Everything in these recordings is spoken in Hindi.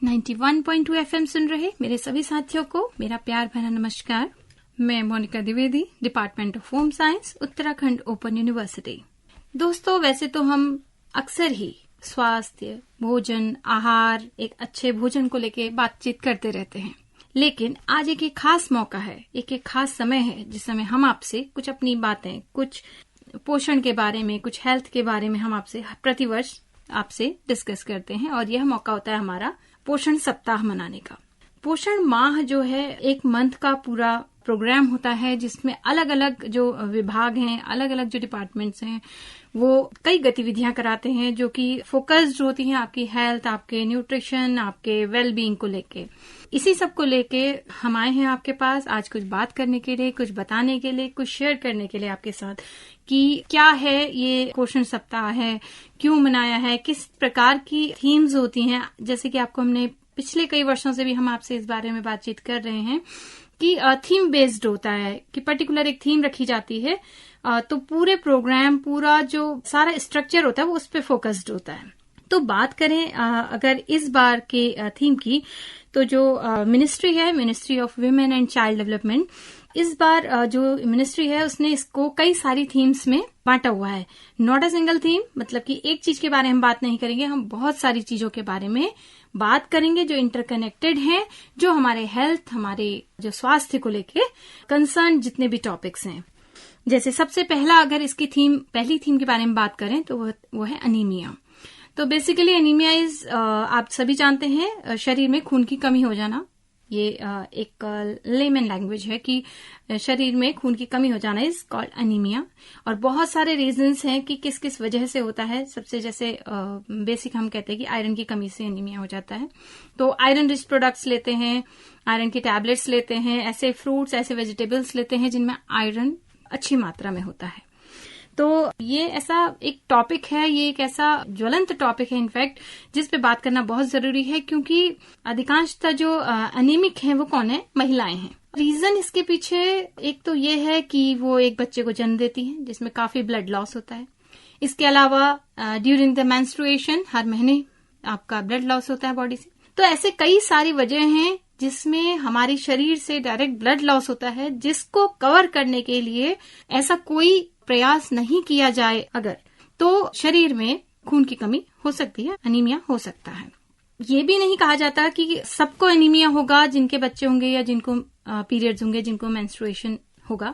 91.2 FM सुन रहे मेरे सभी साथियों को मेरा प्यार भरा नमस्कार। मैं Monika Dwivedi, department of home science, Uttarakhand open university. दोस्तों, वैसे तो हम अक्सर ही स्वास्थ्य, भोजन, आहार, एक अच्छे भोजन को लेके बातचीत करते रहते हैं, लेकिन आज एक खास मौका है, एक खास समय है जिस समय हम आपसे कुछ अपनी बातें, कुछ पोषण के बारे में, कुछ हेल्थ के बारे में हम आपसे प्रतिवर्ष आपसे डिस्कस करते हैं। और यह मौका होता है हमारा पोषण सप्ताह मनाने का। पोषण माह जो है एक मंथ का पूरा प्रोग्राम होता है जिसमें अलग अलग जो विभाग हैं, अलग अलग जो डिपार्टमेंट्स हैं, वो कई गतिविधियां कराते हैं जो कि फोकस्ड होती हैं आपकी हेल्थ, आपके न्यूट्रिशन, आपके वेलबींग को लेके। इसी सब को लेके हम आए हैं आपके पास आज कुछ बात करने के लिए, कुछ बताने के लिए, कुछ शेयर करने के लिए आपके साथ कि क्या है ये पोषण सप्ताह है, क्यों मनाया है, किस प्रकार की थीम्स होती हैं। जैसे कि आपको हमने पिछले कई वर्षों से भी हम आपसे इस बारे में बातचीत कर रहे हैं कि थीम बेस्ड होता है कि पर्टिकुलर एक थीम रखी जाती है, तो पूरे प्रोग्राम, पूरा जो सारा स्ट्रक्चर होता है वो उस पर फोकस्ड होता है। तो बात करें अगर इस बार के थीम की, तो जो मिनिस्ट्री है, ministry of women and child development, इस बार जो मिनिस्ट्री है उसने इसको कई सारी थीम्स में बांटा हुआ है। नॉट अ सिंगल थीम, मतलब कि एक चीज के बारे में हम बात नहीं करेंगे, हम बहुत सारी चीजों के बारे में बात करेंगे जो इंटरकनेक्टेड हैं, जो हमारे हेल्थ, हमारे जो स्वास्थ्य को लेके कंसर्न जितने भी टॉपिक्स हैं। जैसे सबसे पहला अगर इसकी पहली थीम के बारे में बात करें तो वो है अनीमिया। तो बेसिकली अनीमिया इज, आप सभी जानते हैं, शरीर में खून की कमी हो जाना। ये एक लेमन लैंग्वेज है कि शरीर में खून की कमी हो जाना इज कॉल्ड अनीमिया। और बहुत सारे रीजंस हैं कि किस किस वजह से होता है। सबसे जैसे बेसिक हम कहते हैं कि आयरन की कमी से अनीमिया हो जाता है, तो आयरन रिच प्रोडक्ट्स लेते हैं, आयरन की टैबलेट्स लेते हैं, ऐसे फ्रूट्स, ऐसे वेजिटेबल्स लेते हैं जिनमें आयरन अच्छी मात्रा में होता है। तो ये ऐसा एक टॉपिक है, ये एक ऐसा ज्वलंत टॉपिक है इनफैक्ट, जिस पे बात करना बहुत जरूरी है, क्योंकि अधिकांशतः जो अनीमिक हैं वो कौन है? महिलाएं हैं। रीजन इसके पीछे एक तो ये है कि वो एक बच्चे को जन्म देती हैं जिसमें काफी ब्लड लॉस होता है। इसके अलावा ड्यूरिंग द मेंस्ट्रुएशन हर महीने आपका ब्लड लॉस होता है बॉडी से। तो ऐसे कई सारी वजह हैं जिसमें हमारे शरीर से डायरेक्ट ब्लड लॉस होता है, जिसको कवर करने के लिए ऐसा कोई प्रयास नहीं किया जाए अगर, तो शरीर में खून की कमी हो सकती है, अनीमिया हो सकता है। ये भी नहीं कहा जाता कि सबको अनीमिया होगा, जिनके बच्चे होंगे या जिनको पीरियड्स होंगे, जिनको मेंस्ट्रुएशन होगा।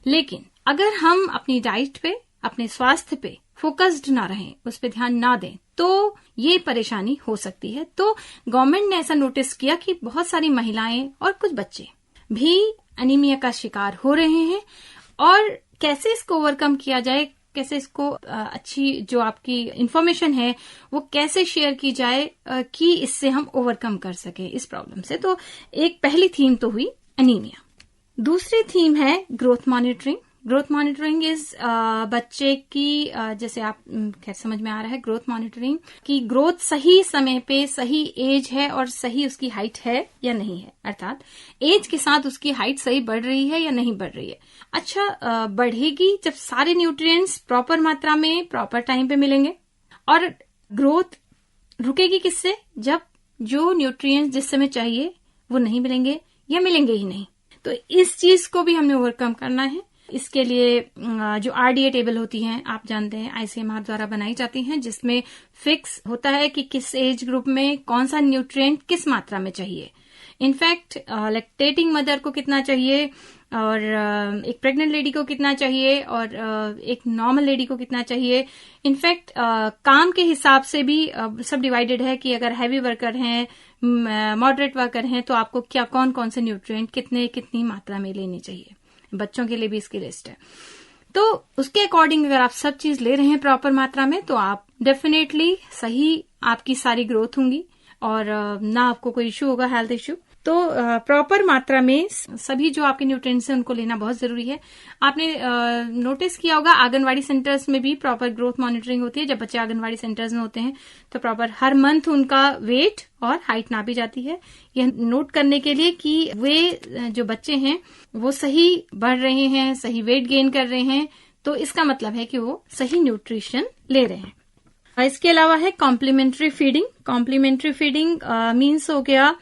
लेकिन अगर हम अपनी डाइट पे, अपने स्वास्थ्य पे फोकस्ड ना रहें, उस पर ध्यान ना दें, तो ये परेशानी हो सकती है। तो गवर्नमेंट ने ऐसा नोटिस किया कि बहुत सारी महिलाएं और कुछ बच्चे भी अनीमिया का शिकार हो रहे हैं, और कैसे इसको ओवरकम किया जाए, कैसे इसको अच्छी जो आपकी इंफॉर्मेशन है वो कैसे शेयर की जाए कि इससे हम ओवरकम कर सके इस प्रॉब्लम से। तो एक पहली थीम तो हुई अनीमिया। दूसरी थीम है growth monitoring. Growth monitoring is बच्चे की, जैसे आप खैर समझ में आ रहा है, ग्रोथ मॉनिटरिंग की ग्रोथ सही समय पे, सही एज है और सही उसकी हाइट है या नहीं है, अर्थात एज के साथ उसकी हाइट सही बढ़ रही है या नहीं बढ़ रही है। अच्छा, बढ़ेगी जब सारे न्यूट्रिएंट्स प्रॉपर मात्रा में, प्रॉपर टाइम पे मिलेंगे। और ग्रोथ रुकेगी किससे? जब जो न्यूट्रिएंट्स जिस समय चाहिए वो नहीं मिलेंगे या मिलेंगे ही नहीं। तो इस चीज को भी हमने ओवरकम करना है। इसके लिए जो RDA टेबल होती हैं, आप जानते हैं, ICMR द्वारा बनाई जाती हैं, जिसमें फिक्स होता है कि किस एज ग्रुप में कौन सा न्यूट्रिएंट किस मात्रा में चाहिए। इनफैक्ट लैक्टेटिंग मदर को कितना चाहिए, और एक प्रेग्नेंट लेडी को कितना चाहिए, और एक नॉर्मल लेडी को कितना चाहिए। इनफैक्ट काम के हिसाब से भी सब डिवाइडेड है कि अगर हैवी वर्कर हैं, मॉडरेट वर्कर हैं, तो आपको क्या कौन कौन से न्यूट्रिएंट कितनी मात्रा में लेनी चाहिए। बच्चों के लिए भी इसकी लिस्ट है। तो उसके अकॉर्डिंग अगर आप सब चीज ले रहे हैं प्रॉपर मात्रा में, तो आप डेफिनेटली सही, आपकी सारी ग्रोथ होंगी और ना आपको कोई इश्यू होगा, हेल्थ इश्यू। तो प्रॉपर मात्रा में सभी जो आपके न्यूट्रिएंट्स हैं उनको लेना बहुत जरूरी है। आपने नोटिस किया होगा आंगनवाड़ी सेंटर्स में भी प्रॉपर ग्रोथ मॉनिटरिंग होती है। जब बच्चे आंगनवाड़ी सेंटर्स में होते हैं तो प्रॉपर हर मंथ उनका वेट और हाइट नापी जाती है, यह नोट करने के लिए कि वे जो बच्चे हैं वो सही बढ़ रहे हैं, सही वेट गेन कर रहे हैं, तो इसका मतलब है कि वो सही न्यूट्रिशन ले रहे हैं। इसके अलावा है complementary feeding. Complementary feeding means हो गया,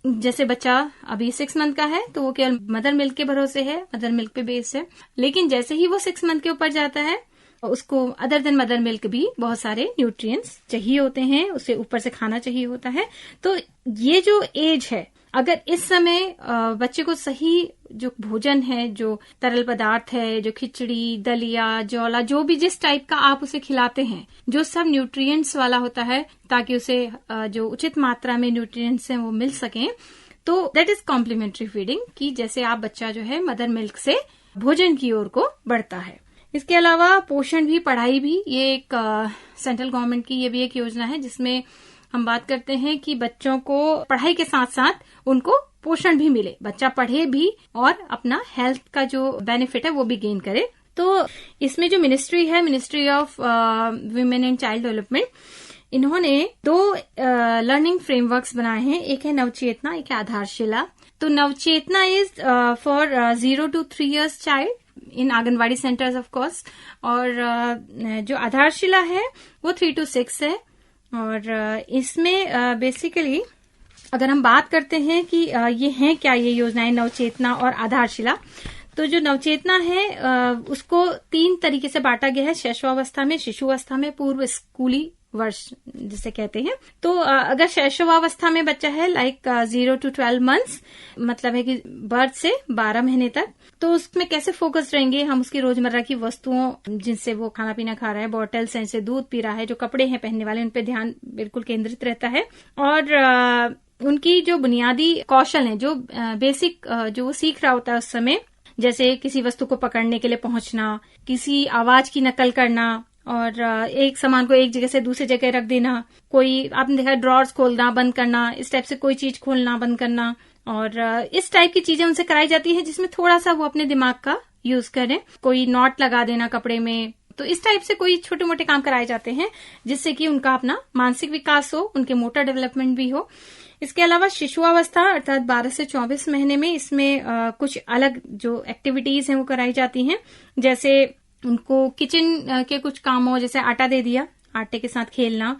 जैसे बच्चा अभी 6 मंथ का है तो वो केवल मदर मिल्क के भरोसे है, मदर मिल्क पे बेस्ड है, लेकिन जैसे ही वो 6 मंथ के ऊपर जाता है उसको अदर देन मदर मिल्क भी बहुत सारे न्यूट्रिएंट्स चाहिए होते हैं, उसे ऊपर से खाना चाहिए होता है। तो ये जो एज है, अगर इस समय बच्चे को सही जो भोजन है, जो तरल पदार्थ है, जो खिचड़ी, दलिया, जौला, जो भी जिस टाइप का आप उसे खिलाते हैं, जो सब न्यूट्रिएंट्स वाला होता है, ताकि उसे जो उचित मात्रा में न्यूट्रिएंट्स हैं वो मिल सकें, तो दैट इज कॉम्प्लीमेंट्री फीडिंग, कि जैसे आप बच्चा जो है मदर मिल्क से भोजन की ओर को बढ़ता है। इसके अलावा पोषण भी, पढ़ाई भी, ये एक सेंट्रल गवर्नमेंट की ये भी एक योजना है जिसमें हम बात करते हैं कि बच्चों को पढ़ाई के साथ साथ उनको पोषण भी मिले, बच्चा पढ़े भी और अपना हेल्थ का जो बेनिफिट है वो भी गेन करे। तो इसमें जो मिनिस्ट्री है, ministry of women and child development, इन्होंने 2 लर्निंग फ्रेमवर्क्स बनाए हैं, एक है नवचेतना, एक है आधारशिला। तो Navchetana is for 0 to 3 years child in anganwadi centres of course, और जो आधारशिला है वो 3 to 6 है। और इसमें बेसिकली अगर हम बात करते हैं कि ये हैं क्या, ये योजनाएं नवचेतना और आधारशिला, तो जो नवचेतना है उसको 3 तरीके से बांटा गया है, शैशवावस्था में, शिशुअवस्था में, पूर्व स्कूली वर्ष जिसे कहते हैं। तो अगर शैशवावस्था में बच्चा है लाइक 0 to 12 months, मतलब है कि बर्थ से 12 महीने तक, तो उसमें कैसे फोकस रहेंगे हम, उसकी रोजमर्रा की वस्तुओं जिनसे वो खाना पीना खा रहा है, बॉटल्स हैं, जिनसे दूध पी रहा है, जो कपड़े हैं पहनने वाले, उन पे ध्यान बिल्कुल केंद्रित रहता है। और उनकी जो बुनियादी कौशल हैं, जो बेसिक जो वो सीख रहा होता है उस समय, जैसे किसी वस्तु को पकड़ने के लिए पहुंचना, किसी आवाज की नकल करना, और एक सामान को एक जगह से दूसरी जगह रख देना, कोई आपने देखा ड्रॉर्स खोलना बंद करना, इस टाइप से कोई चीज खोलना बंद करना, और इस टाइप की चीजें उनसे कराई जाती है जिसमें थोड़ा सा वो अपने दिमाग का यूज करें। कोई नॉट लगा देना कपड़े में, तो इस टाइप से कोई छोटे मोटे काम कराए जाते हैं जिससे कि उनका अपना मानसिक विकास हो, उनके मोटर डेवलपमेंट भी हो। इसके अलावा शिशुअवस्था अर्थात 12 से 24 महीने में इसमें कुछ अलग जो एक्टिविटीज हैं वो कराई जाती हैं, जैसे उनको किचन के कुछ कामों, जैसे आटा दे दिया, आटे के साथ खेलना,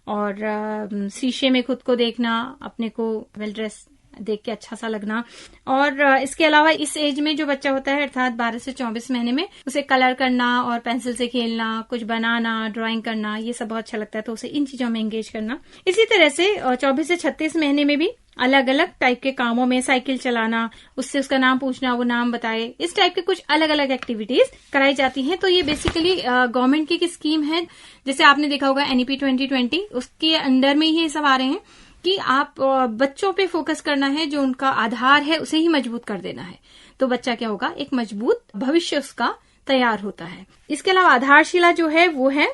और शीशे में खुद को देखना, अपने को वेल ड्रेस देख के अच्छा सा लगना। और इसके अलावा इस एज में जो बच्चा होता है अर्थात 12 से 24 महीने में, उसे कलर करना और पेंसिल से खेलना, कुछ बनाना, ड्राइंग करना, ये सब बहुत अच्छा लगता है, तो उसे इन चीजों में एंगेज करना। इसी तरह से 24 से 36 महीने में भी अलग अलग टाइप के कामों में, साइकिल चलाना, उससे उसका नाम पूछना, वो नाम बताए, इस टाइप के कुछ अलग अलग एक्टिविटीज कराई जाती हैं। तो ये बेसिकली गवर्नमेंट की एक स्कीम है, जैसे आपने देखा होगा NEP 2020, उसके अंडर में ही ये सब आ रहे हैं कि आप बच्चों पे फोकस करना है, जो उनका आधार है उसे ही मजबूत कर देना है, तो बच्चा क्या होगा, एक मजबूत भविष्य उसका तैयार होता है। इसके अलावा आधारशिला जो है वो है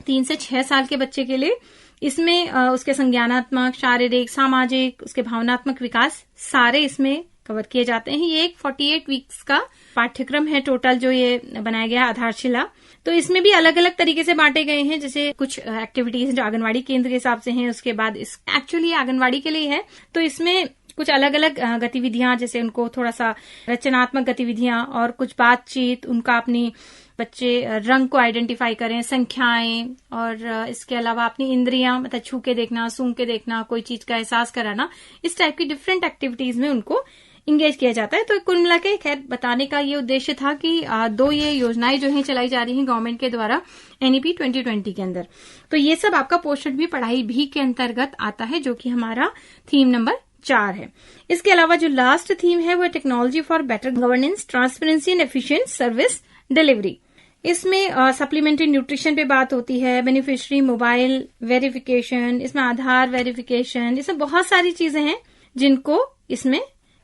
3 से 6 साल के बच्चे के लिए। इसमें उसके संज्ञानात्मक, शारीरिक, सामाजिक, उसके भावनात्मक विकास सारे इसमें कवर किए जाते हैं। ये एक 48 वीक्स का पाठ्यक्रम है टोटल जो ये बनाया गया आधारशिला। तो इसमें भी अलग अलग तरीके से बांटे गए हैं, जैसे कुछ एक्टिविटीज जो आंगनवाड़ी केंद्र के हिसाब से हैं, उसके बाद इस एक्चुअली आंगनवाड़ी के लिए है, तो इसमें कुछ अलग अलग गतिविधियां, जैसे उनको थोड़ा सा रचनात्मक गतिविधियां और कुछ बातचीत, उनका अपनी बच्चे रंग को आइडेंटिफाई करें, संख्याएं, और इसके अलावा अपनी इंद्रियां, मतलब छू के देखना, सूंघ के देखना, कोई चीज का एहसास कराना, इस टाइप की डिफरेंट एक्टिविटीज में उनको इंगेज किया जाता है। तो कुल मिला के खैर बताने का ये उद्देश्य था कि 2 ये योजनाएं जो हैं चलाई जा रही हैं गवर्नमेंट के द्वारा NEP 2020 के अंदर, तो ये सब आपका पोषण भी, पढ़ाई भी के अंतर्गत आता है, जो कि हमारा थीम नंबर 4 है। इसके अलावा जो लास्ट थीम है वो technology for better governance, transparency and efficient service delivery. इसमें सप्लीमेंट्री न्यूट्रिशन पे बात होती है, बेनिफिशियरी मोबाइल वेरिफिकेशन, इसमें आधार वेरिफिकेशन, इसमें बहुत सारी चीजें हैं जिनको इसमें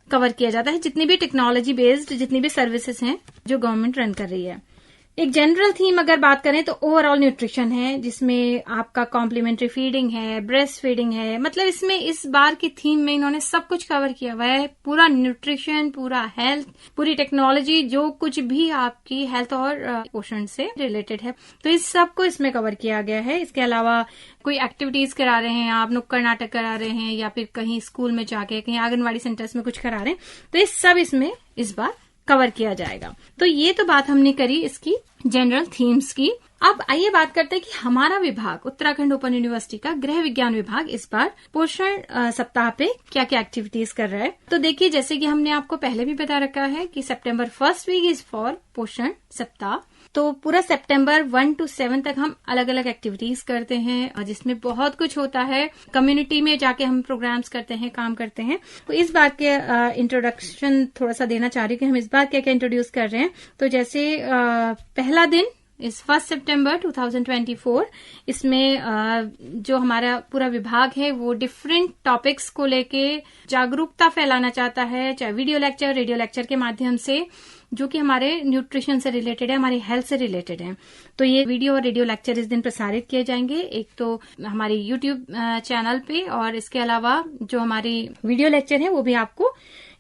कवर किया जाता है, जितनी भी टेक्नोलॉजी बेस्ड जितनी भी सर्विसेज हैं जो गवर्नमेंट रन कर रही है। एक जनरल थीम अगर बात करें तो ओवरऑल न्यूट्रिशन है, जिसमें आपका कॉम्प्लीमेंट्री फीडिंग है, ब्रेस्ट फीडिंग है, मतलब इसमें इस बार की थीम में इन्होंने सब कुछ कवर किया हुआ है, पूरा न्यूट्रिशन, पूरा हेल्थ, पूरी टेक्नोलॉजी, जो कुछ भी आपकी हेल्थ और पोषण से रिलेटेड है, तो इस सब को इसमें कवर किया गया है। इसके अलावा कोई एक्टिविटीज करा रहे हैं आप, नुक्कड़ नाटक करा रहे हैं, या फिर कहीं स्कूल में जाके, कहीं आंगनवाड़ी सेंटर्स में कुछ करा रहे हैं, तो ये सब इसमें इस बार कवर किया जाएगा। तो ये तो बात हमने करी इसकी जनरल थीम्स की। अब आइए बात करते हैं कि हमारा विभाग उत्तराखंड ओपन यूनिवर्सिटी का गृह विज्ञान विभाग इस बार पोषण सप्ताह पे क्या क्या एक्टिविटीज कर रहा है। तो देखिए, जैसे कि हमने आपको पहले भी बता रखा है कि सितंबर फर्स्ट वीक इज फॉर पोषण सप्ताह। तो पूरा सितंबर 1 to 7 तक हम अलग अलग एक्टिविटीज करते हैं, जिसमें बहुत कुछ होता है। कम्युनिटी में जाके हम प्रोग्राम्स करते हैं, काम करते हैं। तो इस बार के इंट्रोडक्शन थोड़ा सा देना चाह रही हूँ कि हम इस बार क्या क्या इंट्रोड्यूस कर रहे हैं। तो जैसे पहला दिन इस 1 सितंबर 2024, इसमें जो हमारा पूरा विभाग है वो डिफरेंट टॉपिक्स को लेके जागरूकता फैलाना चाहता है, चाहे वीडियो लेक्चर, रेडियो लेक्चर के माध्यम से, जो कि हमारे न्यूट्रिशन से रिलेटेड है, हमारी हेल्थ से रिलेटेड है। तो ये वीडियो और रेडियो लेक्चर इस दिन प्रसारित किए जाएंगे, एक तो हमारे यूट्यूब चैनल पे, और इसके अलावा जो हमारी वीडियो लेक्चर है वो भी आपको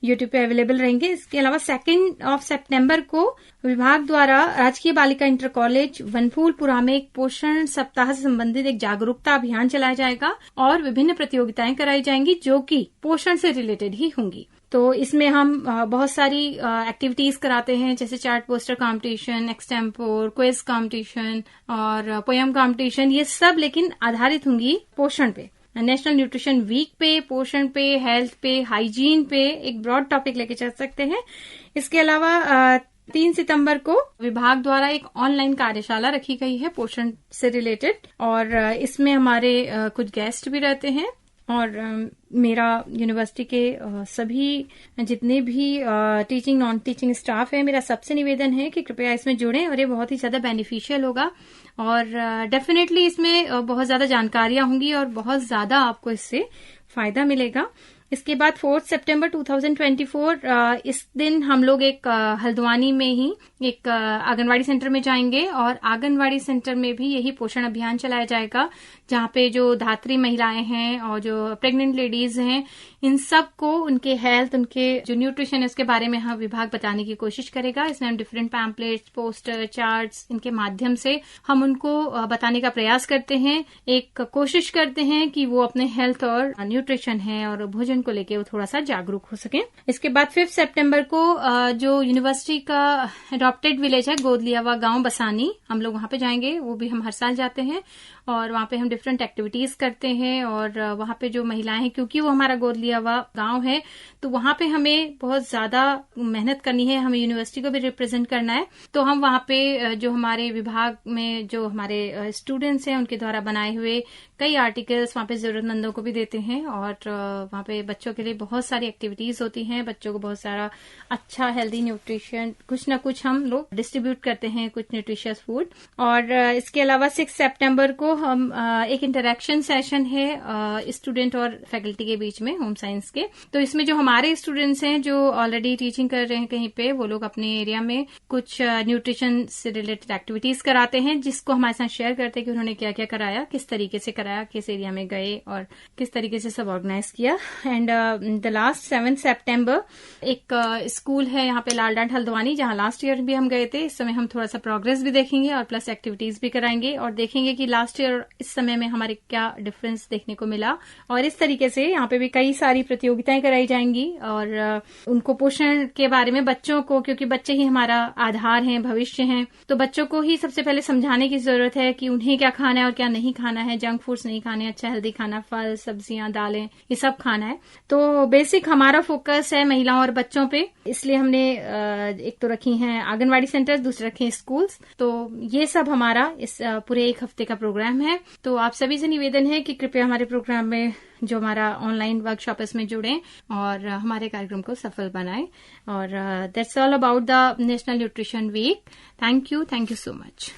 यूट्यूब पे अवेलेबल रहेंगे। इसके अलावा 2 सितंबर को विभाग द्वारा राजकीय बालिका इंटर कॉलेज वनफूलपुरा में एक पोषण सप्ताह से संबंधित एक जागरूकता अभियान चलाया जाएगा और विभिन्न प्रतियोगिताएं कराई जाएंगी जो कि पोषण से रिलेटेड ही होंगी। तो इसमें हम बहुत सारी एक्टिविटीज कराते हैं, जैसे chart poster competition, extempore, quiz competition और पोयम कंपटीशन। ये सब लेकिन आधारित होंगी पोषण पे। नेशनल न्यूट्रिशन वीक पे, पोषण पे, हेल्थ पे, हाइजीन पे एक ब्रॉड टॉपिक लेके चल सकते हैं। इसके अलावा 3 सितंबर को विभाग द्वारा एक ऑनलाइन कार्यशाला रखी गई है पोषण से रिलेटेड, और इसमें हमारे कुछ गेस्ट भी रहते हैं। और मेरा यूनिवर्सिटी के सभी जितने भी टीचिंग नॉन टीचिंग स्टाफ है, मेरा सबसे निवेदन है कि कृपया इसमें जुड़ें, और ये बहुत ही ज्यादा बेनिफिशियल होगा। और डेफिनेटली इसमें बहुत ज्यादा जानकारियां होंगी और बहुत ज्यादा आपको इससे फायदा मिलेगा। इसके बाद 4 सितंबर 2024, इस दिन हम लोग एक हल्द्वानी में ही एक आंगनवाड़ी सेंटर में जाएंगे, और आंगनवाड़ी सेंटर में भी यही पोषण अभियान चलाया जाएगा, जहां पे जो धात्री महिलाएं हैं और जो प्रेग्नेंट लेडीज हैं, इन सब को उनके हेल्थ, उनके जो न्यूट्रिशन है उसके बारे में हम विभाग बताने की कोशिश करेगा। इसमें हम डिफरेंट पैम्पलेट्स, पोस्टर, चार्ट्स, इनके माध्यम से हम उनको बताने का प्रयास करते हैं। एक कोशिश करते हैं कि वो अपने हेल्थ और न्यूट्रिशन है और भोजन को लेके वो थोड़ा सा जागरूक हो सके। इसके बाद 5 सितंबर को जो यूनिवर्सिटी का अडॉप्टेड विलेज है गोदलियावा गांव बसानी, हम लोग वहां पे जाएंगे। वो भी हम हर साल जाते हैं और वहां पे हम डिफरेंट एक्टिविटीज करते हैं। और वहां पे जो महिलाएं हैं, क्योंकि वो हमारा गोदलियावा गांव है, तो वहां पे हमें बहुत ज्यादा मेहनत करनी है, हमें यूनिवर्सिटी को भी रिप्रेजेंट करना है। तो हम वहां पे जो हमारे विभाग में जो हमारे स्टूडेंट्स हैं उनके द्वारा बनाए हुए कई आर्टिकल्स वहां पे जरूरतमंदों को भी देते हैं। और वहां पे बच्चों के लिए बहुत सारी एक्टिविटीज होती हैं, बच्चों को बहुत सारा अच्छा हेल्दी न्यूट्रिशन कुछ न कुछ हम लोग डिस्ट्रीब्यूट करते हैं, कुछ न्यूट्रिशियस फूड। और इसके अलावा 6 सितंबर को हम एक इंटरेक्शन सेशन है स्टूडेंट और फैकल्टी के बीच में, होम साइंस के। तो इसमें जो हमारे स्टूडेंट्स हैं जो ऑलरेडी टीचिंग कर रहे हैं कहीं पे, वो लोग अपने एरिया में कुछ न्यूट्रिशन से रिलेटेड एक्टिविटीज कराते हैं, जिसको हमारे साथ शेयर करते हैं कि उन्होंने क्या क्या कराया, किस तरीके से कराया, किस एरिया में गए और किस तरीके से सब ऑर्गेनाइज किया। एंड द लास्ट 7 सितंबर एक स्कूल है यहाँ पे लालडांड हल्द्वानी, जहाँ लास्ट ईयर भी हम गए थे। इस समय हम थोड़ा सा प्रोग्रेस भी देखेंगे और प्लस एक्टिविटीज भी कराएंगे, और देखेंगे कि लास्ट ईयर इस समय में हमारे क्या डिफरेंस देखने को मिला। और इस तरीके से यहाँ पे भी कई सारी प्रतियोगिताएं कराई जाएंगी, और उनको पोषण के बारे में बच्चों को, क्योंकि बच्चे ही हमारा आधार हैं, भविष्य हैं, तो बच्चों को ही सबसे पहले समझाने की जरूरत है कि उन्हें क्या खाना है और क्या नहीं खाना है। जंक फूड्स नहीं खाने, अच्छा हेल्दी खाना, फल, सब्जियां, दालें, ये सब खाना है। तो बेसिक हमारा फोकस है महिलाओं और बच्चों पे, इसलिए हमने एक तो रखी हैं आंगनवाड़ी सेंटर्स, दूसरे रखे हैं स्कूल्स। तो ये सब हमारा इस पूरे एक हफ्ते का प्रोग्राम है। तो आप सभी से निवेदन है कि कृपया हमारे प्रोग्राम में जो हमारा ऑनलाइन वर्कशॉप इसमें जुड़ें और हमारे कार्यक्रम को सफल बनाएं। और that's all about the national nutrition week. Thank you so much.